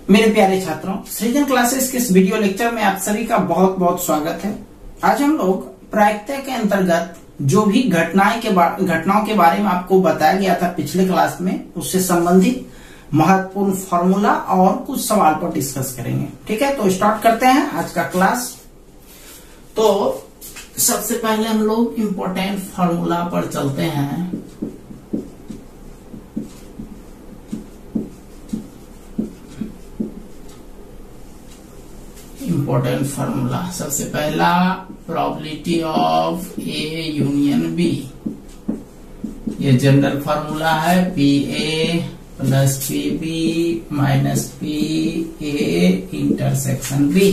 मेरे प्यारे छात्रों, सृजन क्लासेस के इस वीडियो लेक्चर में आप सभी का बहुत बहुत स्वागत है। आज हम लोग प्रायिकता के अंतर्गत जो भी घटनाओं के बारे में आपको बताया गया था पिछले क्लास में, उससे संबंधित महत्वपूर्ण फॉर्मूला और कुछ सवाल पर डिस्कस करेंगे। ठीक है, तो स्टार्ट करते हैं आज का क्लास। तो सबसे पहले हम लोग इम्पोर्टेंट फॉर्मूला पर चलते हैं। इम्पोर्टेंट फॉर्मूला सबसे पहला, probability of A union B. ये जनरल फॉर्मूला है, P A plus P B minus P A intersection B.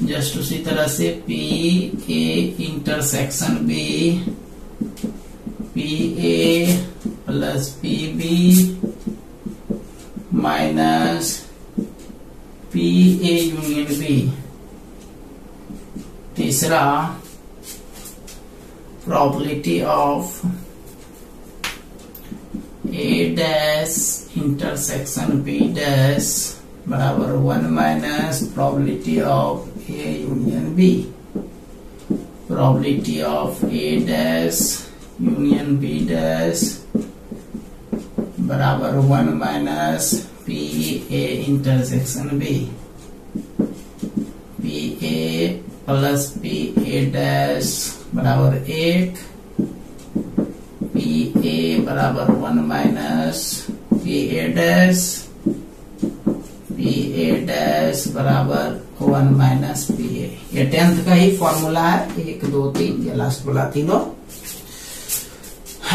Just उसी तरह से P A intersection B, P A plus P B minus P A union B. तीसरा, probability of A dash intersection B dash बराबर 1 minus probability of A union B. Probability of A dash union B dash बराबर 1 minus P A intersection B. P A plus P A dash बराबर 1, P A बराबर 1 minus P A dash, P A dash बराबर 1 minus P ए। ये 10th का ही formula है, 1 2 3, ये last वाला तीनों।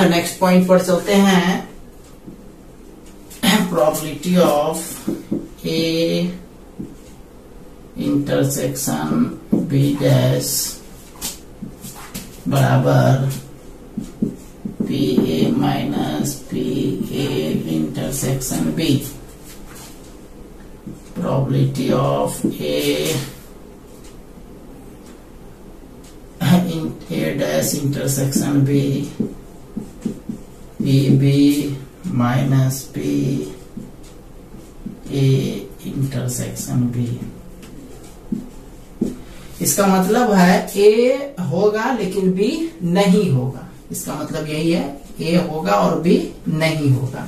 नेक्स्ट पॉइंट पर चलते हैं। Probability of A intersection B dash बराबर P A minus P A intersection B. Probability of A dash intersection B, P B minus P A intersection B. इसका मतलब है ए होगा लेकिन बी नहीं होगा। इसका मतलब यही है, ए होगा और बी नहीं होगा।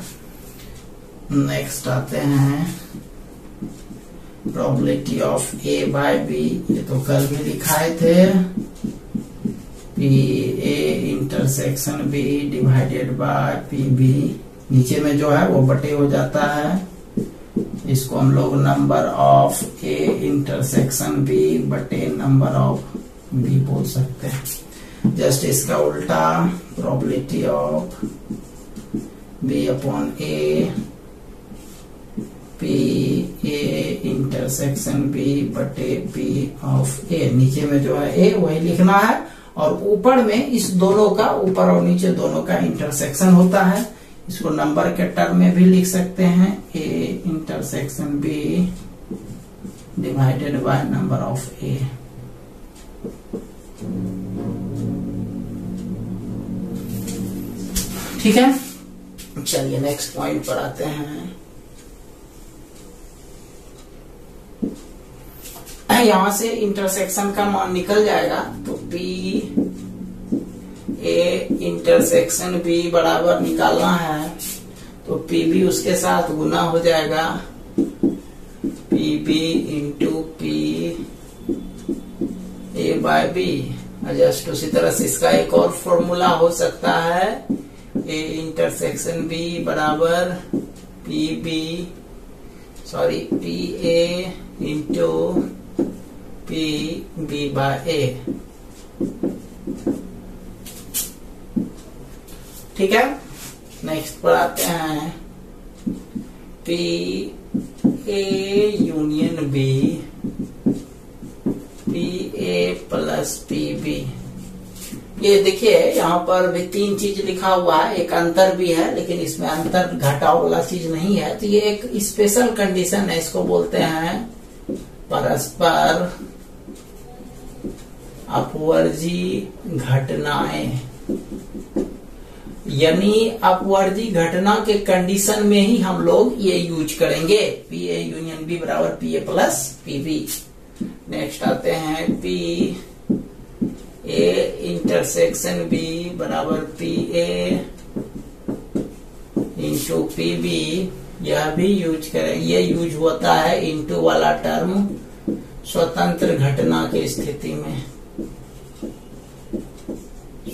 नेक्स्ट आते हैं, probability of A by B. ये तो कल भी दिखाए थे, P A intersection B divided by P B. नीचे में जो है वो बटे हो जाता है। इसको हम लोग number of A intersection B बटे नंबर ऑफ बी बोल सकते हैं। जस्ट इसका उल्टा, probability of B upon A, P A intersection B बटे पी ऑफ ए। नीचे में जो है ए वही लिखना है, और ऊपर में इस दोनों का, ऊपर और नीचे दोनों का इंटरसेक्शन होता है। इसको नंबर के टर्म में भी लिख सकते हैं, A intersection B divided by number of A. ठीक है, चलिए नेक्स्ट पॉइंट पर आते हैं। यहां से इंटरसेक्शन का मान निकल जाएगा, तो पी ए इंटरसेक्शन बी बराबर निकालना है, तो पी बी उसके साथ गुना हो जाएगा, P B into P A by B. Just उसी तरह से इसका एक और फॉर्मूला हो सकता है, ए इंटरसेक्शन बी बराबर P A into P B by A. ठीक है, नेक्स्ट पर आते हैं, P A union B, P A plus P B. ये देखिए यहाँ पर भी 3 चीज लिखा हुआ है, एक अंतर भी है, लेकिन इसमें अंतर घटाव वाला चीज नहीं है। तो ये एक स्पेशल कंडीशन है, इसको बोलते हैं परस्पर अपवर्जी घटनाएं। यानी अपवर्ती घटना के कंडीशन में ही हम लोग ये यूज करेंगे। पी ए यूनियन बी बराबर P A plus P B. Next आते हैं पी ए इंटरसेक्शन बी बराबर P A into P B. यह भी यूज करें, ये यूज होता है इंटू वाला टर्म स्वतंत्र घटना की स्थिति में,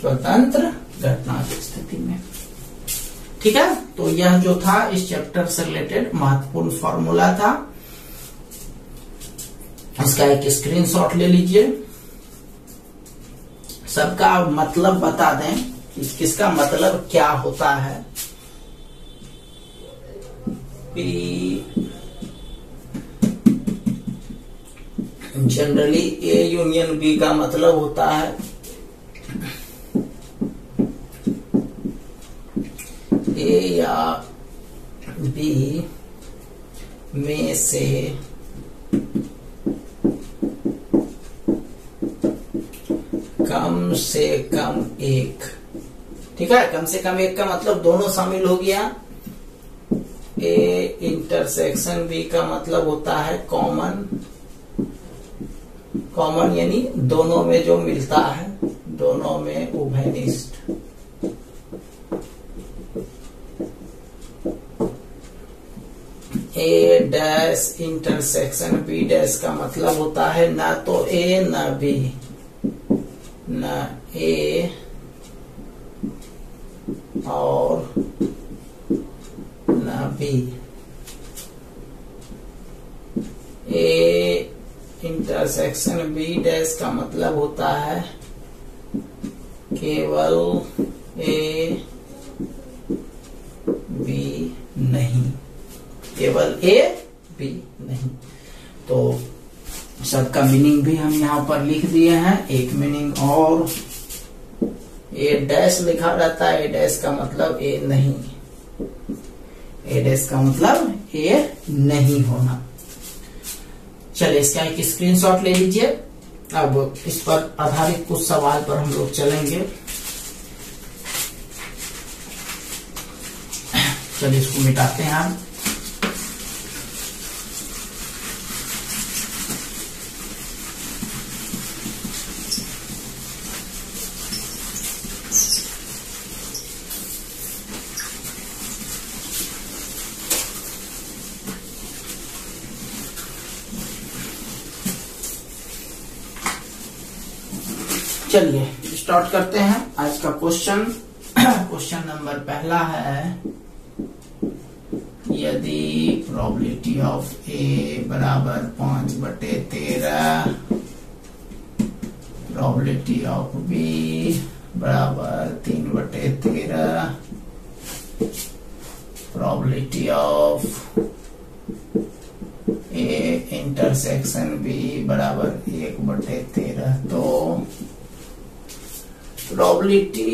स्वतंत्र घटना की स्थिति में। ठीक है, तो यह जो था इस चैप्टर से रिलेटेड महत्वपूर्ण फॉर्मूला था। इसका एक स्क्रीनशॉट ले लीजिए। सबका मतलब बता दें कि किसका मतलब क्या होता है। जनरली ए यूनियन बी का मतलब होता है ए या बी में से कम से कम एक। ठीक है, कम से कम एक का मतलब दोनों शामिल हो गया। ए इंटरसेक्शन बी का मतलब होता है कॉमन, कॉमन यानी दोनों में जो मिलता है, दोनों में उभयनिष्ठ। ए डैश इंटरसेक्शन बी डैश का मतलब होता है ना तो ए ना बी, ना ए और ना B. A intersection B dash का मतलब होता है केवल ए बी नहीं, केवल ए बी नहीं। तो सबका मीनिंग भी हम यहाँ पर लिख दिए हैं। एक मीनिंग और, ए डैश लिखा रहता है, ए डैश का मतलब ए नहीं, ए डैश का मतलब ए नहीं होना। चलिए इसका एक स्क्रीनशॉट ले लीजिए। अब इस पर आधारित कुछ सवाल पर हम लोग चलेंगे। चलिए इसको मिटाते हैं हम। चलिए स्टार्ट करते हैं आज का क्वेश्चन। क्वेश्चन नंबर पहला है, यदि प्रोबेबिलिटी ऑफ ए बराबर 5/13, प्रोबेबिलिटी ऑफ बी बराबर 3/13, probability of A intersection B बराबर 1/13, तो प्रोबेबिलिटी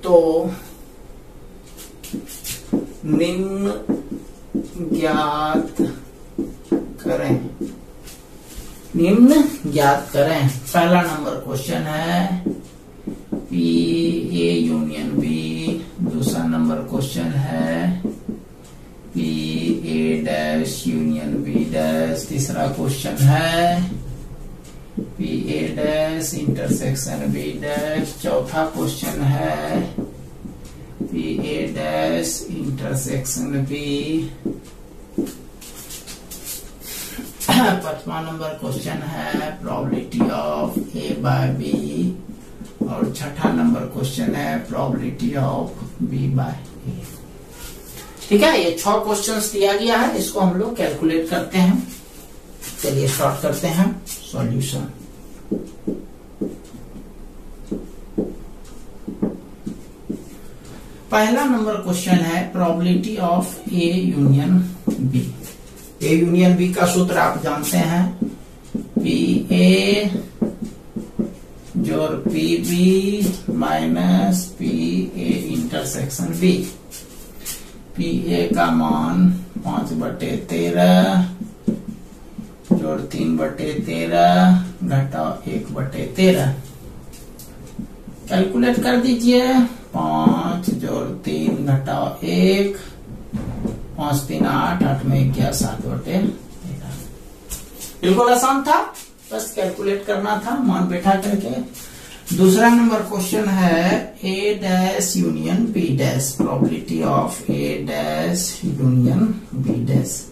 तो निम्न ज्ञात करें, निम्न ज्ञात करें। पहला नंबर क्वेश्चन है पी ए यूनियन बी। दूसरा नंबर क्वेश्चन है P A dash union B dash. तीसरा क्वेश्चन है P A dash intersection B dash. चौथा क्वेश्चन है P A dash intersection B. पांचवा नंबर क्वेश्चन है probability of A by B. और छठा नंबर क्वेश्चन है probability of B by A. ठीक है, ये 6 क्वेश्चंस दिया गया है, इसको हम लोग कैलकुलेट करते हैं। चलिए स्टार्ट करते हैं सॉल्यूशन। पहला नंबर क्वेश्चन है probability of A union B. A union B का सूत्र आप जानते हैं, पी ए जोड़ P B minus P A intersection B. P A का मान 5/13 जोड़ 3/13 घटाओ 1/13। कैलकुलेट कर दीजिए। 5 जोड़ 3 घटाओ 1, 5 3 8, 8 में 11, 7/13। बिल्कुल आसान था, बस कैलकुलेट करना था मान बैठा करके। दूसरा नंबर क्वेश्चन है A dash union B dash, probability of A dash union B dash.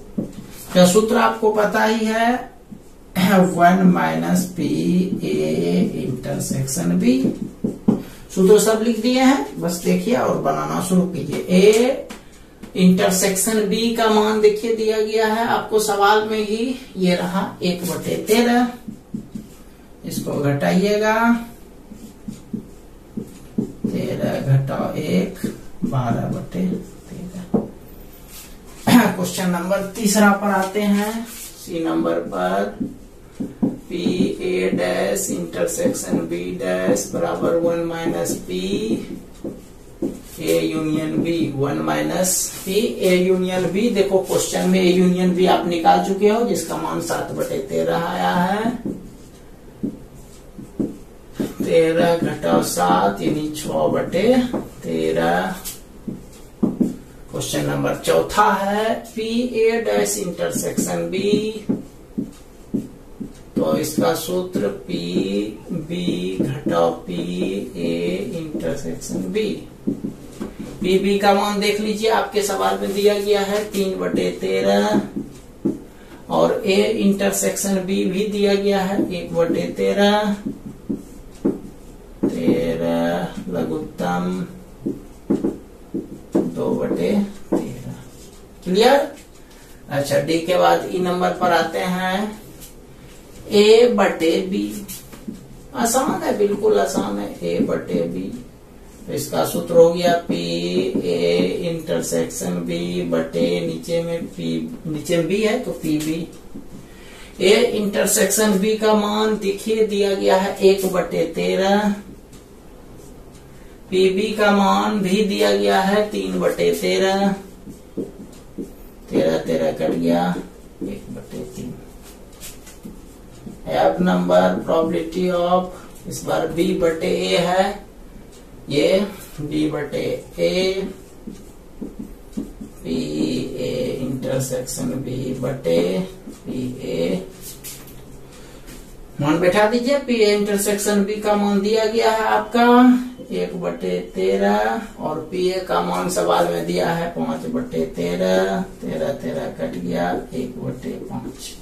क्या सूत्र आपको पता ही है, 1 minus P A intersection B. सूत्र सब लिख दिए हैं, बस देखिए और बनाना शुरू कीजिए। ए इंटरसेक्शन बी का मान देखिए दिया गया है आपको सवाल में ही, ये रहा 1/13। इसको घटाइएगा, 13 घटाओ 1, 12/13। क्वेश्चन नंबर तीसरा पर आते हैं। सी नंबर पर P A dash intersection B dash बराबर 1 minus P A union B, 1 minus P A union B. देखो क्वेश्चन में ए यूनियन बी आप निकाल चुके हो, जिसका मान 7/13 आया है। 13 घटाओ 7 यानी 6/13। क्वेश्चन नंबर चौथा है P A dash intersection B, तो इसका सूत्र पी बी घटाओ P A intersection B. P B का मान देख लीजिए, आपके सवाल में दिया गया है 3/13, और ए इंटरसेक्शन बी भी दिया गया है 1/13। 13 लघुत्तम 2/13। क्लियर। अच्छा, डी के बाद ई नंबर पर आते हैं। A/B, आसान है, बिल्कुल आसान है। A/B, तो इसका सूत्र हो गया पी ए इंटरसेक्शन बी बटे नीचे में पी, नीचे में बी है तो P B. A intersection B का मान देखिए दिया गया है 1/13। पी बी का मान भी दिया गया है 3/13। 13 कट गया 1/3। एफ नंबर प्रोबेबिलिटी ऑफ, इस बार बी बटे ए है, ये बी बटे ए, पी ए इंटरसेक्शन बी बटे पी ए। मान बैठा दीजिए। पी ए इंटरसेक्शन बी का मान दिया गया है आपका 1/13, और पी ए का मान सवाल में दिया है 5/13। 13 कट गया 1/5।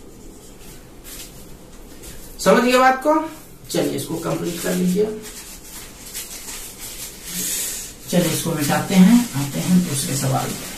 समझ गए बात को। चलिए इसको कंप्लीट कर लीजिए। चलिए इसको मिटाते हैं, आते हैं दूसरे सवाल पे।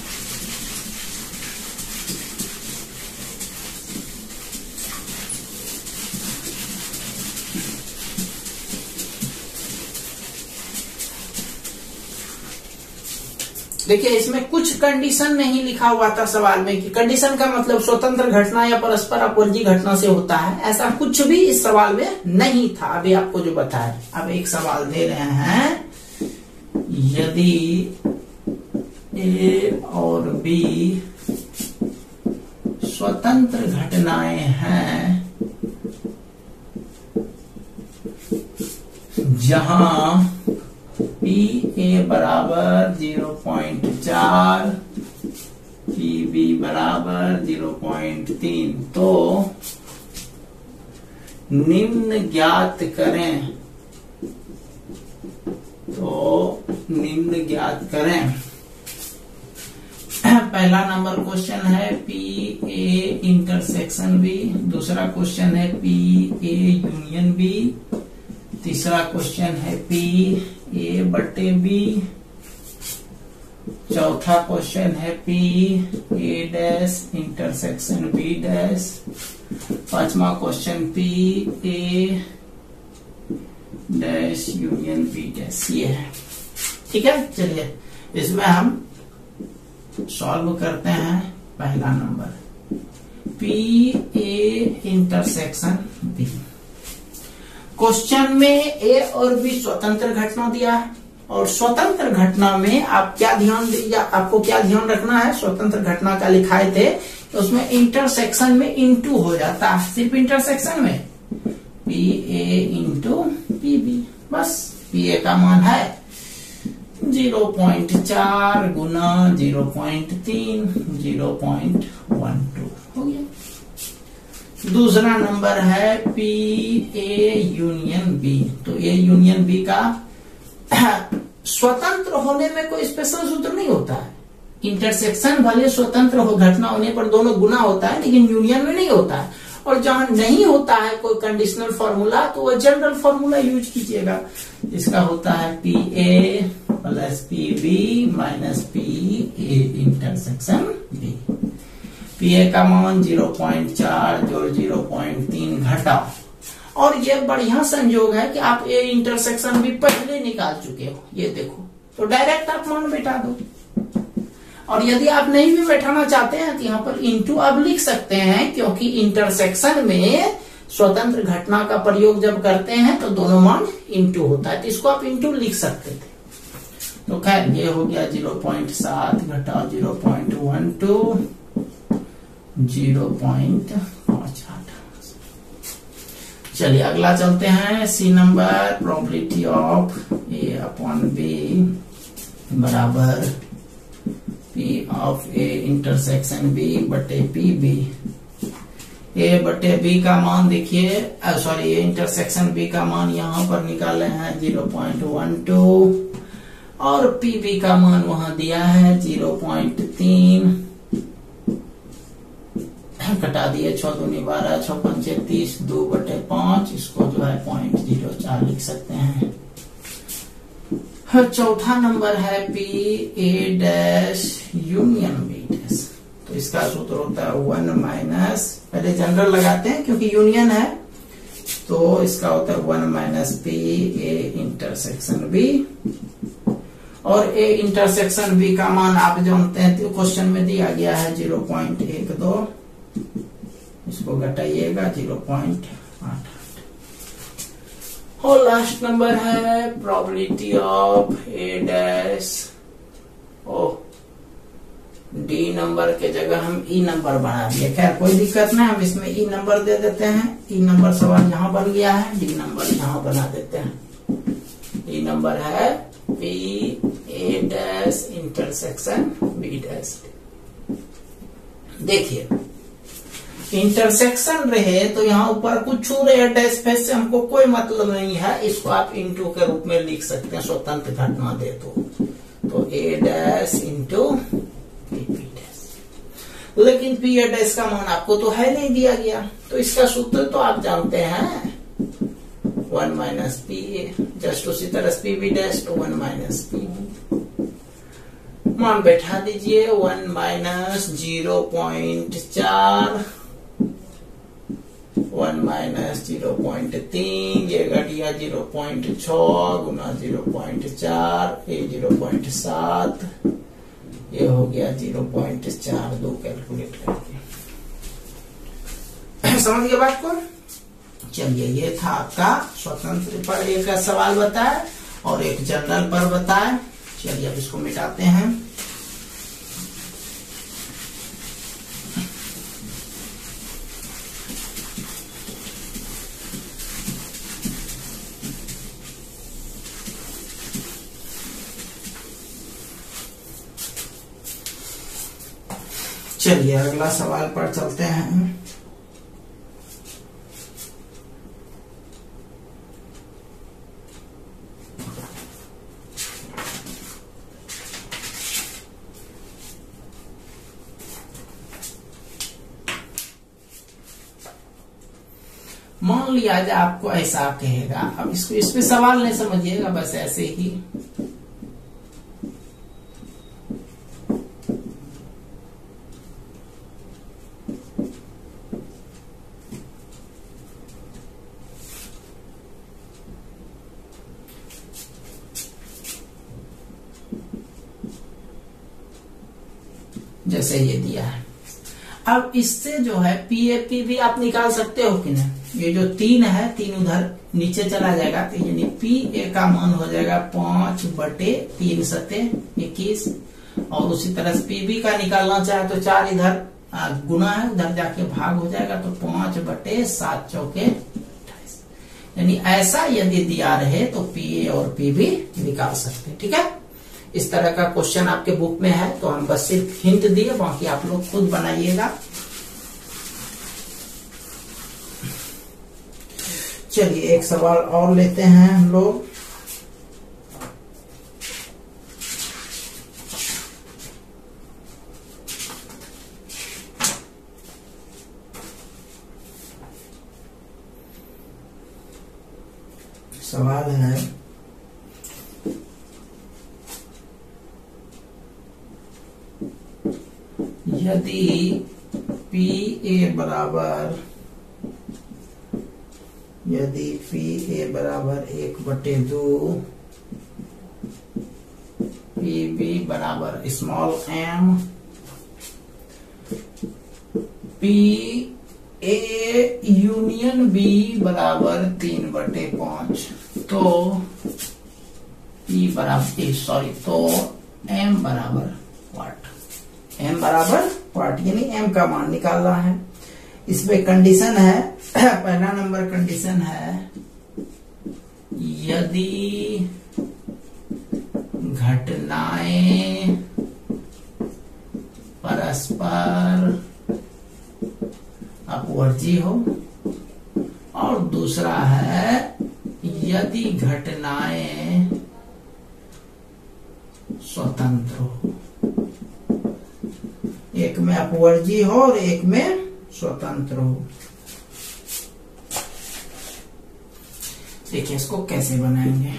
देखिए इसमें कुछ कंडीशन नहीं लिखा हुआ था सवाल में, कि कंडीशन का मतलब स्वतंत्र घटना या परस्पर अपवर्जी घटना से होता है, ऐसा कुछ भी इस सवाल में नहीं था। अभी आपको जो बताया, अब एक सवाल दे रहे हैं, यदि ए और बी स्वतंत्र घटनाएं हैं जहां पी ए बराबर 0.4, पी बी बराबर 0.3, तो निम्न ज्ञात करें, तो निम्न ज्ञात करें। पहला नंबर क्वेश्चन है पी ए इंटरसेक्शन बी, दूसरा क्वेश्चन है पी ए यूनियन बी, तीसरा क्वेश्चन है पी ए बटे बी, चौथा क्वेश्चन है P A dash intersection B dash, पांचवा question P A dash union B dash, ये है। ठीक है, चलिए इसमें हम सॉल्व करते हैं। पहला number P A intersection B. Question में ए और बी स्वतंत्र घटना दिया है, और स्वतंत्र घटना में आप क्या ध्यान दीजिए, आपको क्या ध्यान रखना है, स्वतंत्र घटना का लिखाए थे तो उसमें इंटरसेक्शन में इंटू हो जाता है, सिर्फ इंटरसेक्शन में P A into P B, बस पी ए का मान है 0.4 गुना 0.3 0.12 हो गया। दूसरा नंबर है पी ए यूनियन बी। तो ए यूनियन बी का स्वतंत्र होने में कोई स्पेशल सूत्र नहीं होता है। इंटरसेक्शन भले स्वतंत्र हो, घटना होने पर दोनों गुना होता है, लेकिन यूनियन में नहीं होता है। और जहां नहीं होता है कोई कंडीशनल फॉर्मूला तो वह जनरल फॉर्मूला यूज कीजिएगा। इसका होता है P A plus P B minus P A intersection B. P A का मान 0.4 जोड़ 0.3 घटाओ। और ये बढ़िया संयोग है कि आप ए इंटरसेक्शन भी पहले निकाल चुके हो, ये देखो, तो डायरेक्ट आप मान बैठा दो। और यदि आप नहीं भी बैठाना चाहते हैं तो यहाँ पर इंटू अब लिख सकते हैं, क्योंकि इंटरसेक्शन में स्वतंत्र घटना का प्रयोग जब करते हैं तो दोनों मान इंटू होता है, तो इसको आप इंटू लिख सकते थे। तो खैर ये हो गया 0.7 घटाओ 0.12 0.58। चलिए अगला चलते हैं। C number, probability of A upon B बराबर P of A intersection B बटे पी बी। ए बटे बी का मान देखिए, सॉरी ए इंटरसेक्शन बी का मान यहां पर निकाले हैं 0.12 और पी बी का मान वहां दिया है 0.3। घटा दिए 6 दूनी 12 6 पंचे 30 2 बटे 5, इसको जो है 0.04 लिख सकते हैं। चौथा नंबर है P A dash union B dash. तो इसका सूत्र होता है 1 माइनस, पहले जनरल लगाते हैं क्योंकि यूनियन है, तो इसका होता है 1 minus P A intersection B. और ए इंटरसेक्शन बी का मान आप जानते हैं, तो क्वेश्चन में दिया गया है 0.12, इसको घटाइएगा 0.8। और लास्ट नंबर है प्रोबेबिलिटी ऑफ ए डैश, ओ डी नंबर के जगह हम ई नंबर बना दिए। खैर कोई दिक्कत नहीं, हम इसमें ई नंबर दे देते हैं। ई नंबर सवाल यहाँ बन गया है, डी नंबर यहाँ बना देते हैं। ई नंबर है P A dash intersection B dash. देखिए इंटरसेक्शन रहे तो यहाँ ऊपर कुछ रहे, डैश फेस से हमको कोई मतलब नहीं है, इसको आप इंटू के रूप में लिख सकते हैं, स्वतंत्र घटना दे तो ए डैश इंटू पी डैश। लेकिन पी ए डैश का मान आपको तो है नहीं दिया गया, तो इसका सूत्र तो आप जानते हैं 1 माइनस पी ए, जस्ट उसी तरह पी बी डैश तो 1 माइनस पी बी। मान बैठा दीजिए 1 माइनस 0.4 1 माइनस 0.3, ये घटिया 0.6 गुना 0.4 ये 0.7, ये हो गया 0.42 कैलकुलेट करके। समझ गए बात को? चलिए ये था आपका स्वतंत्र पर एक सवाल बताया और एक जनरल पर बताया। चलिए अब इसको मिटाते हैं। चलिए अगला सवाल पर चलते हैं। मान लिया जाए आपको ऐसा कहेगा, अब इसको इस पे सवाल नहीं समझिएगा, बस ऐसे ही जैसे ये दिया है। अब इससे जो है पी ए पी भी आप निकाल सकते हो कि नहीं। ये जो 3 है, 3 उधर नीचे चला जाएगा, तो यानी पी ए का मान हो जाएगा 5 बटे 3 सते 21। और उसी तरह से पी बी का निकालना चाहे तो 4 इधर गुना है, उधर जाके भाग हो जाएगा, तो 5 बटे 7 चौके 28। यानी ऐसा यदि दिया रहे तो पी ए और पी बी निकाल सकते हैं। ठीक है, इस तरह का क्वेश्चन आपके बुक में है, तो हम बस सिर्फ हिंट दिए, बाकी आप लोग खुद बनाइएगा। चलिए एक सवाल और लेते हैं हम लोग। सवाल है यदि पी ए बराबर 1/2 पी बी बराबर small M, P A union B बराबर 3/5, तो पी बराबर तो एम बराबर व्हाट? एम बराबर व्हाट यानी एम का मान निकालना है। इसमें कंडीशन है, पहला नंबर कंडीशन है यदि घटनाएं परस्पर अपवर्ती हो, और दूसरा है यदि घटनाएं स्वतंत्र हो। एक में अपवर्ती हो और एक में स्वतंत्र हो। देखिए इसको कैसे बनाएंगे।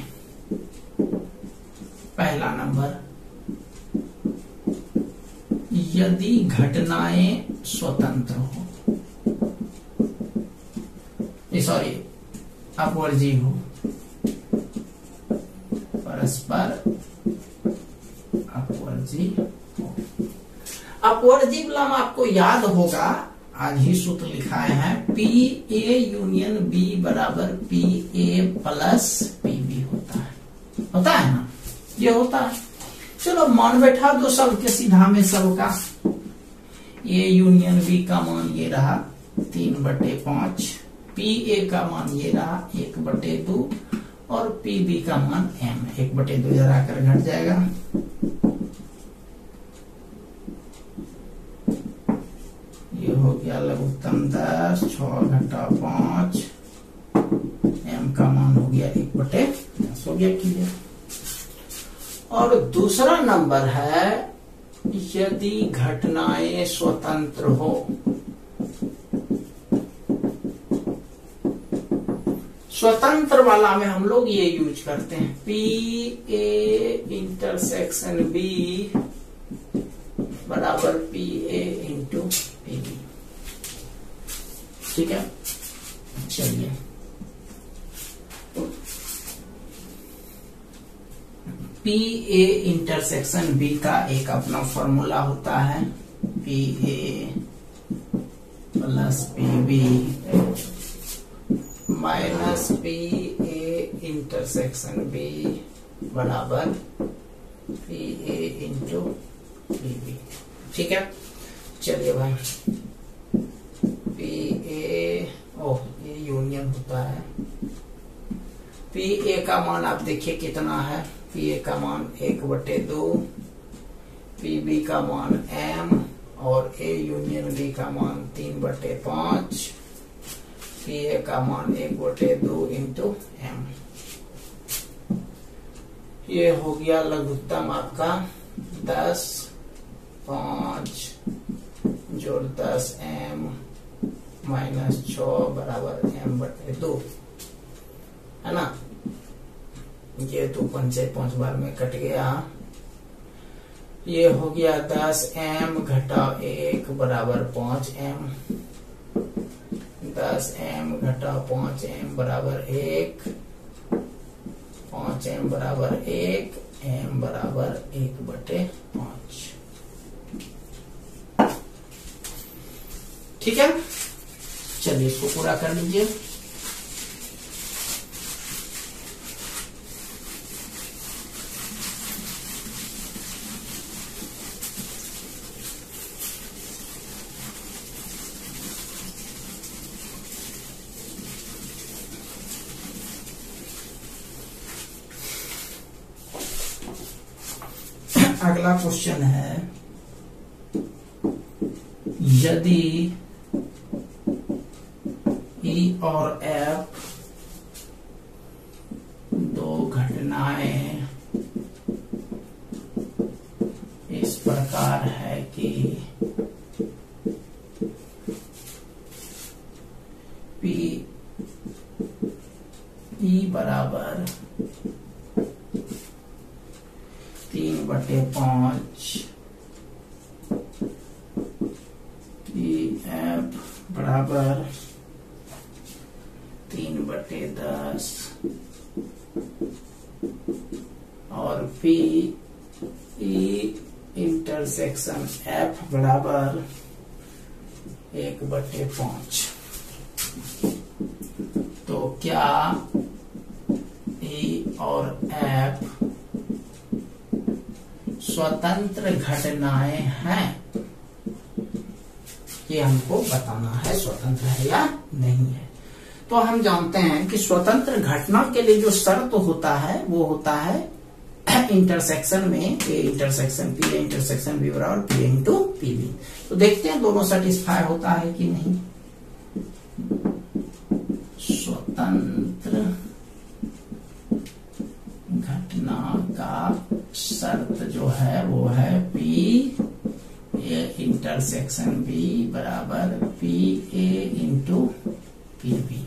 पहला नंबर, यदि घटनाएं स्वतंत्र हो, सॉरी अपवर्ती हो, परस्पर अपवर्ती हो। अपवर्ती मतलब आपको याद होगा, आज ही सूत्र लिखाए हैं, पी ए यूनियन बी बराबर P A plus P B होता है ना, ये होता है। चलो मान बैठा दो सब के सीधा में सबका। ए यूनियन बी का मान ये रहा 3/5, पी ए का मान ये रहा 1/2, और पी बी का मान एम 1/2 जरा कर घट जाएगा। ये हो गया लघुत्तम 10, 6 घटा 5, एम का मान हो गया 1/10 हो गया क्लियर। और दूसरा नंबर है यदि घटनाएं स्वतंत्र हो। स्वतंत्र वाला में हम लोग ये यूज करते हैं, पी ए इंटरसेक्शन बी बराबर P A into P B. ठीक है, चलिए पी ए इंटरसेक्शन बी का एक अपना फॉर्मूला होता है, P A plus P B minus P A intersection B बराबर P A into P B. ठीक है, चलिए भाई पी ए ये यूनियन होता है। पी ए का मान आप देखिए कितना है, पी ए का मान 1/2, पी बी का मान एम, और ए यूनियन बी का मान 3/5, पी ए का मान 1/2 इंटू एम। ये हो गया लघुत्तम आपका 10, 5 जोड़ 10 एम माइनस 6 बराबर m/2 है ना। ये 2 पंचे 5 बार में कट गया। ये हो गया 10 एम घटा 1 बराबर 5 एम, 10 एम घटा 5 एम बराबर 1, 5 एम बराबर 1, एम बराबर 1/5। ठीक है, चलिए इसको पूरा कर लीजिए। अगला क्वेश्चन है, यदि ई और एफ दो घटनाएं इस प्रकार है कि पी ई बराबर 3/5, पी एफ बराबर 3/10 और पी ई इंटरसेक्शन एफ बराबर 1/5। तो क्या ई और एफ स्वतंत्र घटनाएं हैं? ये हमको बताना है स्वतंत्र है या नहीं है। तो हम जानते हैं कि स्वतंत्र घटना के लिए जो शर्त होता है वो होता है इंटरसेक्शन में A intersection P A intersection B बराबर P A into P B. तो देखते हैं दोनों सेटिस्फाई होता है कि नहीं। स्वतंत्र घटना का शर्त जो है वो है पी ए इंटरसेक्शन बी बराबर P A into P B.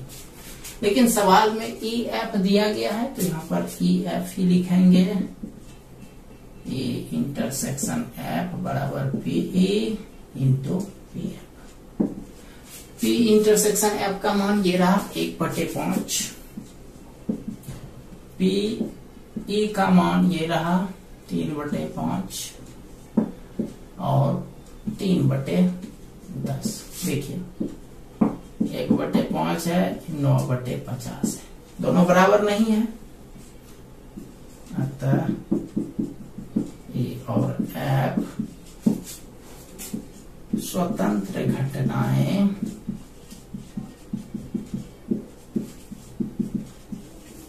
लेकिन सवाल में ई एफ दिया गया है तो यहाँ पर ई एफ ही लिखेंगे, ए इंटरसेक्शन एफ बराबर P A into P F. P intersection F का मान ये रहा 1/5, पी ई का मान ये रहा 3/5 और 3/10। देखिए 1/5 है, 9/50 है, दोनों बराबर नहीं है। अतः ए और एफ स्वतंत्र घटनाएं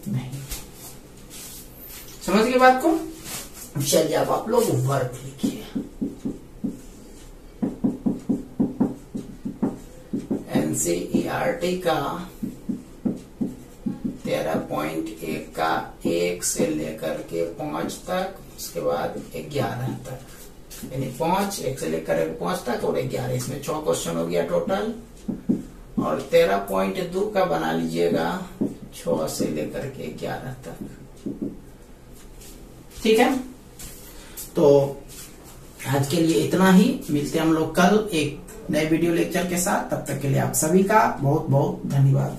नहीं। समझ गए बात को? चलिए अब आप लोग वर्क लिखिए। एनसीईआरटी का 13.1 का 1 से लेकर के 5 तक, उसके बाद 11 तक, यानी 5 1 से लेकर 5 तक और 11, इसमें 6 क्वेश्चन हो गया टोटल। और 13.2 का बना लीजिएगा 6 से लेकर के 11 तक। ठीक है, तो आज के लिए इतना ही। मिलते हैं हम लोग कल एक नए वीडियो लेक्चर के साथ। तब तक के लिए आप सभी का बहुत बहुत धन्यवाद।